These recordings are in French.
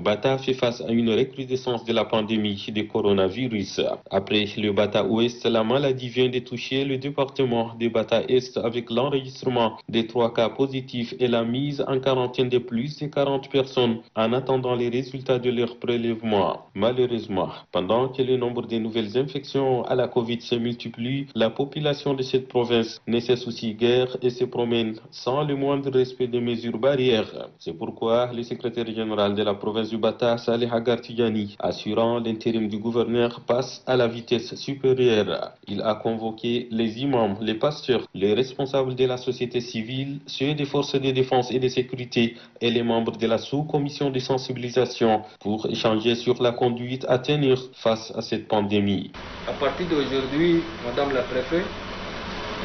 Bata fait face à une recrudescence de la pandémie de coronavirus. Après le Bata Ouest, la maladie vient de toucher le département de Bata Est avec l'enregistrement des 3 cas positifs et la mise en quarantaine de plus de 40 personnes en attendant les résultats de leur prélèvement. Malheureusement, pendant que le nombre de nouvelles infections à la Covid se multiplie, la population de cette province ne se soucie guère et se promène sans le moindre respect des mesures barrières. C'est pourquoi le secrétaire général de la province du Bata, Saleh Agartidiani, assurant l'intérim du gouverneur, passe à la vitesse supérieure. Il a convoqué les imams, les pasteurs, les responsables de la société civile, ceux des forces de défense et de sécurité et les membres de la sous-commission de sensibilisation pour échanger sur la conduite à tenir face à cette pandémie. À partir d'aujourd'hui, Madame la Préfète,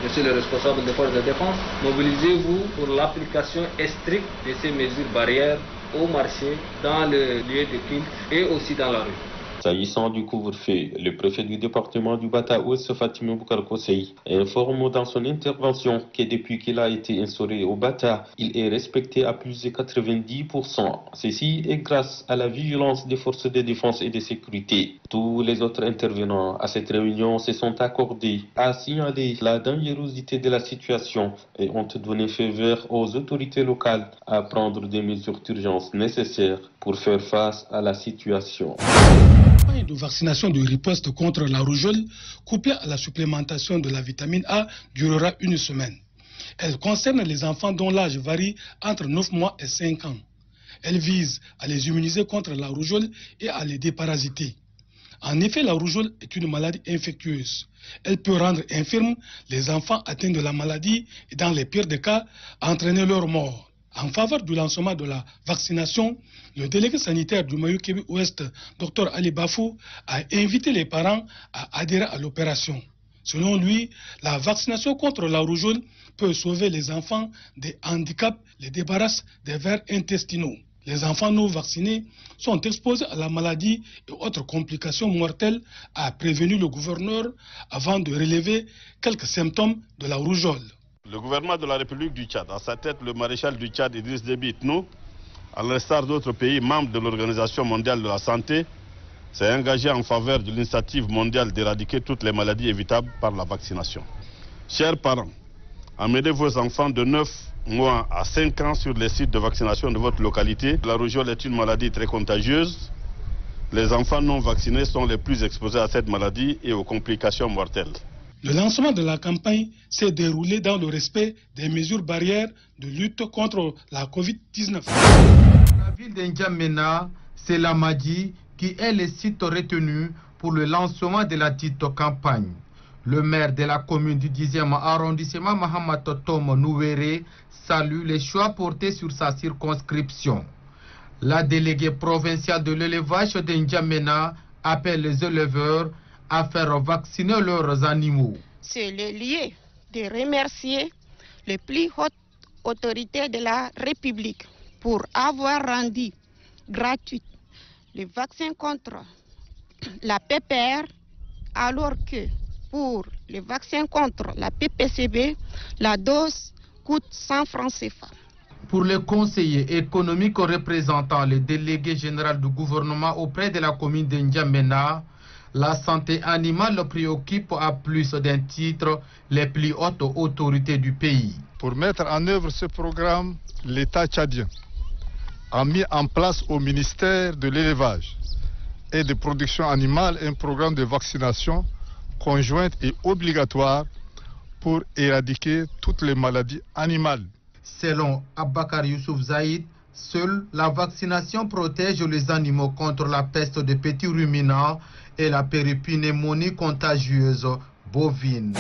je suis le responsable des forces de défense, mobilisez-vous pour l'application stricte de ces mesures barrières au marché, dans le lieu de culte et aussi dans la rue. S'agissant du couvre-feu, le préfet du département du Bata Ouest, Fatima Boukar Kosei, informe dans son intervention que depuis qu'il a été instauré au Bata, il est respecté à plus de 90%. Ceci est grâce à la vigilance des forces de défense et de sécurité. Tous les autres intervenants à cette réunion se sont accordés à signaler la dangerosité de la situation et ont donné feu vert aux autorités locales à prendre des mesures d'urgence nécessaires pour faire face à la situation. La campagne de vaccination de riposte contre la rougeole, couplée à la supplémentation de la vitamine A, durera une semaine. Elle concerne les enfants dont l'âge varie entre 9 mois et 5 ans. Elle vise à les immuniser contre la rougeole et à les déparasiter. En effet, la rougeole est une maladie infectieuse. Elle peut rendre infirmes les enfants atteints de la maladie et, dans les pires des cas, entraîner leur mort. En faveur du lancement de la vaccination, le délégué sanitaire du Mayou-Kébi Ouest, Dr Ali Bafou, a invité les parents à adhérer à l'opération. Selon lui, la vaccination contre la rougeole peut sauver les enfants des handicaps, les débarrasse des vers intestinaux. Les enfants non vaccinés sont exposés à la maladie et autres complications mortelles, a prévenu le gouverneur avant de relever quelques symptômes de la rougeole. Le gouvernement de la République du Tchad, à sa tête le maréchal du Tchad Idriss Déby Itno, à l'instar d'autres pays membres de l'Organisation mondiale de la santé, s'est engagé en faveur de l'initiative mondiale d'éradiquer toutes les maladies évitables par la vaccination. Chers parents, amenez vos enfants de 9 mois à 5 ans sur les sites de vaccination de votre localité. La rougeole est une maladie très contagieuse. Les enfants non vaccinés sont les plus exposés à cette maladie et aux complications mortelles. Le lancement de la campagne s'est déroulé dans le respect des mesures barrières de lutte contre la Covid-19. La ville d'Njamena, c'est la Madi qui est le site retenu pour le lancement de la dite campagne. Le maire de la commune du 10e arrondissement, Mahamad Tom Nouéré, salue les choix portés sur sa circonscription. La déléguée provinciale de l'élevage de N'Djamena appelle les éleveurs à faire vacciner leurs animaux. C'est le lieu de remercier les plus hautes autorités de la République pour avoir rendu gratuit le vaccin contre la PPR, alors que pour le vaccin contre la PPCB, la dose coûte 100 francs CFA. Pour le conseiller économique représentant le délégué général du gouvernement auprès de la commune de N'Djamena, la santé animale préoccupe à plus d'un titre les plus hautes autorités du pays. Pour mettre en œuvre ce programme, l'État tchadien a mis en place au ministère de l'élevage et de production animale un programme de vaccination conjointe et obligatoire pour éradiquer toutes les maladies animales. Selon Abakar Youssouf Zaïd, seule la vaccination protège les animaux contre la peste des petits ruminants et la péripnémonie contagieuse bovine.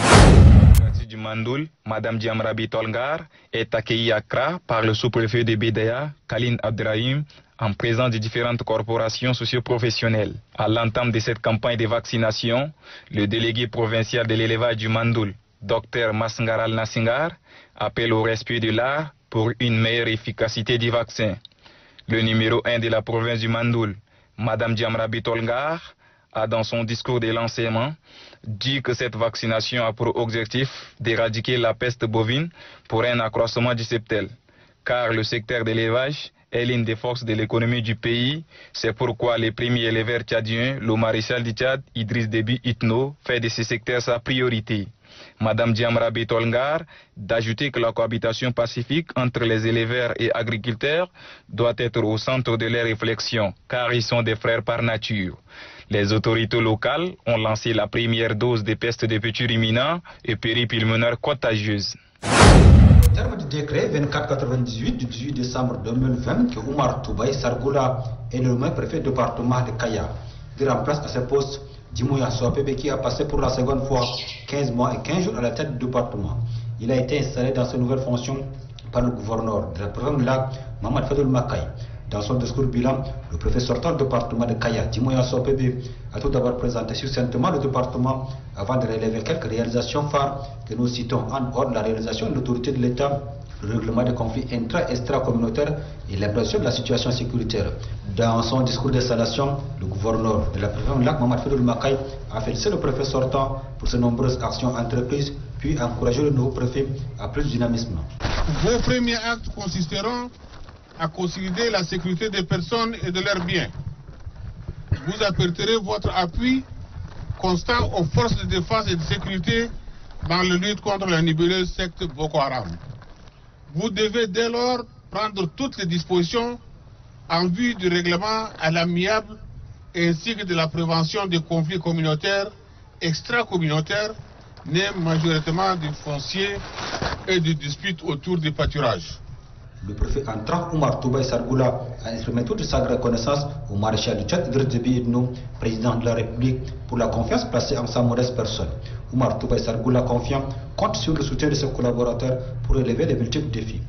Du Mandoul, Madame Diamrabi Tolngar est accueillie à Accra par le sous-préfet de Bédaya, Khalil Abdrahim, en présence de différentes corporations socio-professionnelles. À l'entame de cette campagne de vaccination, le délégué provincial de l'élevage du Mandoul, Dr Masngar Al-Nassingar, appelle au respect de l'art pour une meilleure efficacité du vaccin. Le numéro 1 de la province du Mandoul, Madame Diamrabi Tolngar, a dans son discours de lancement dit que cette vaccination a pour objectif d'éradiquer la peste bovine pour un accroissement du septel, car le secteur de l'élevage est l'une des forces de l'économie du pays. C'est pourquoi le premier éleveur tchadien, le maréchal du Tchad, Idriss Déby Itno, fait de ce secteur sa priorité. Madame Diamra Betolngar d'ajouter que la cohabitation pacifique entre les éleveurs et agriculteurs doit être au centre de leurs réflexions, car ils sont des frères par nature. Les autorités locales ont lancé la première dose de peste de petits ruminants et péripulmonaires contagieuses. Au terme du décret 2498 du 18 décembre 2020 que Oumar Toubaï Sargoula est le nommé préfet du département de Kaya. Il remplace à ce poste Djimouya Soapebe qui a passé pour la seconde fois 15 mois et 15 jours à la tête du département. Il a été installé dans ses nouvelles fonctions par le gouverneur de la province de Lac, Mamad Fadoul Makaï. Dans son discours bilan, le préfet sortant du département de Kaya, Djimouya Soapebe, a tout d'abord présenté succinctement le département avant de relever quelques réalisations phares que nous citons en ordre la réalisation de l'autorité de l'État, le règlement des conflits intra-extra-communautaires et l'impression de la situation sécuritaire. Dans son discours d'installation, le gouverneur de la province de Lac, Mamad Fadoul Makaï, a félicité le préfet sortant pour ses nombreuses actions entreprises, puis encouragé le nouveau préfet à plus de dynamisme. Vos premiers actes consisteront à consolider la sécurité des personnes et de leurs biens. Vous apporterez votre appui constant aux forces de défense et de sécurité dans la lutte contre la nébuleuse secte Boko Haram. Vous devez dès lors prendre toutes les dispositions en vue du règlement à l'amiable ainsi que de la prévention des conflits communautaires, extra-communautaires, nés majoritairement du foncier et des disputes autour du pâturage. Le préfet entrant, Oumar Toubaï Sargoula, a exprimé toute sa reconnaissance au maréchal du Tchad, Idriss Déby Itno, président de la République, pour la confiance placée en sa modeste personne. Oumar Toubaï Sargoula, confiant, compte sur le soutien de ses collaborateurs pour relever les multiples défis.